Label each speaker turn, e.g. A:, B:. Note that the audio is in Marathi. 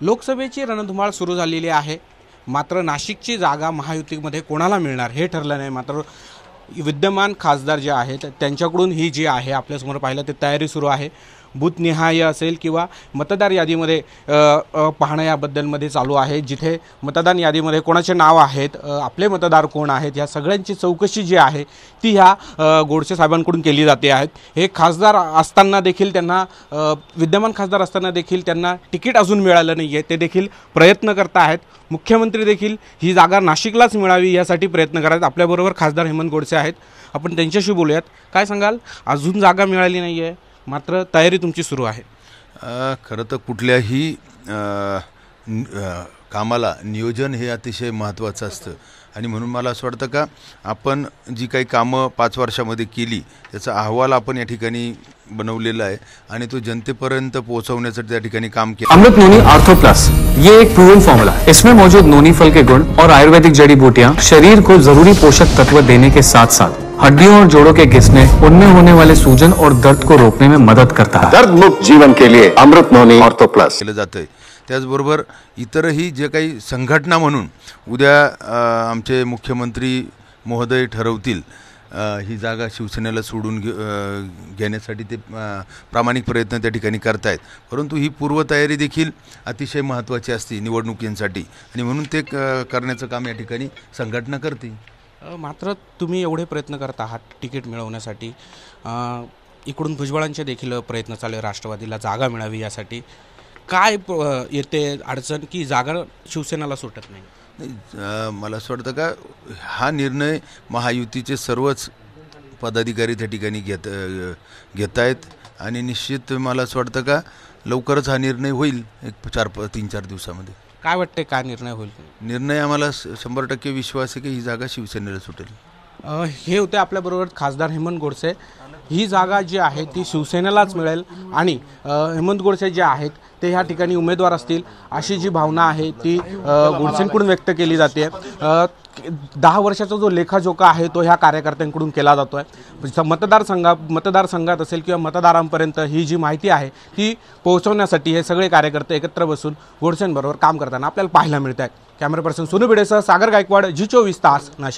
A: लोकसभेची रणधुमाळ सुरू झालेली आहे। मात्र नाशिकची जागा महायुतीमध्ये कोणाला मिळणार हे ठरलं नाही। मात्र विद्यमान खासदार जे आहेत त्यांच्याकडून ही जी आहे आपल्यासमोर पाहिलं ते तयारी सुरू आहे। बूथनिहाय असेल किंवा मतदार यादीमध्ये पाहणं याबद्दलमध्ये चालू आहे, जिथे मतदान यादीमध्ये कोणाचे नाव आहेत, आपले मतदार कोण आहेत, या सगळ्यांची चौकशी जी आहे ती ह्या गोडसे साहेबांकडून केली जाते आहे। हे खासदार असताना देखील त्यांना विद्यमान खासदार असताना देखील त्यांना तिकीट अजून मिळालं नाही आहे, ते देखील प्रयत्न करत आहेत। मुख्यमंत्री देखील ही जागा नाशिकलाच मिळावी यासाठी प्रयत्न करत आहेत। आपल्याबरोबर खासदार हेमंत गोडसे आहेत, आपण त्यांच्याशी बोलूयात। काय सांगाल, अजून जागा मिळाली नाही आहे मात्र तयारी तुमची सुरू आहे?
B: खरं तर कुठल्याही कामाला नियोजन हे अतिशय महत्त्वाचं असतं आणि म्हणून मला असं वाटतं का आपण जी काही कामं 5 वर्षामध्ये केली त्याचा अहवाल आपण या ठिकाणी बनवलेला आहे आणि तो जनतेपर्यंत पोहोचवण्यासाठी त्या ठिकाणी काम किया।
C: अमृत नोनी आर्थो प्लस ये एक प्रूवन फॉर्मूला है। इसमें मौजूद नोनी फल के गुण और आयुर्वेदिक जड़ी बूटियां शरीर को जरूरी पोषक तत्व देने के साथ साथ हड्डियों और जोड़ों के घिसने, उनमें होने वाले सूजन और दर्द को रोकने में मदद करता है।
D: दर्द मुक्त जीवन के लिए अमृत नोनी आर्थो प्लस
B: केलं जातंय। त्याचबरोबर इतरही जे काही संघटना म्हणून उद्या आमचे मुख्यमंत्री महोदय ठरवतील ही जागा शिवसेनेला सोडून घेण्यासाठी ते प्रामाणिक प्रयत्न त्या ठिकाणी करतायत, परंतु ही पूर्वतयारी देखील अतिशय महत्त्वाची असते निवडणुकींसाठी आणि म्हणून ते करण्याचं काम या ठिकाणी संघटना करते।
A: मात्र तुम्ही एवढे प्रयत्न करत आहात तिकीट मिळवण्यासाठी, इकडून भुजबळांचे देखील प्रयत्न चालू आहे राष्ट्रवादीला जागा मिळावी यासाठी। काय येते अडचण की जागा शिवसेनेला सुटत नाही?
B: मला असं वाटतं का हा निर्णय महायुतीचे सर्वच पदाधिकारी त्या ठिकाणी घेत आहेत आणि निश्चित मला असं वाटतं का लवकरच हा निर्णय होईल, एक 3-4 दिवसामध्ये।
A: काय वाटते काय निर्णय होईल?
B: निर्णय आम्हाला 100% विश्वास आहे की ही जागा शिवसेनेला सुटेल।
A: हे होते आपल्याबरोबर खासदार हेमंत गोडसे। ही जागा जी आहे ती शिवसेनेलाच मिळेल आणि हेमंत गोडसे जे आहेत ते ह्या ठिकाणी उमेदवार असतील अशी जी भावना आहे ती गोडसेंकडून व्यक्त केली जाते। 10 वर्षाचा जो लेखाजोखा आहे तो ह्या कार्यकर्त्यांकडून केला जातो आहे। मतदारसंघात असेल किंवा मतदारांपर्यंत ही जी माहिती आहे ती पोहोचवण्यासाठी हे सगळे कार्यकर्ते एकत्र बसून गोडसेंबरोबर काम करताना आपल्याला पाहायला मिळत आहे। कॅमेरा पर्सन सोनू भिडेसह सागर गायकवाड, जी 24 तास, नाशिक।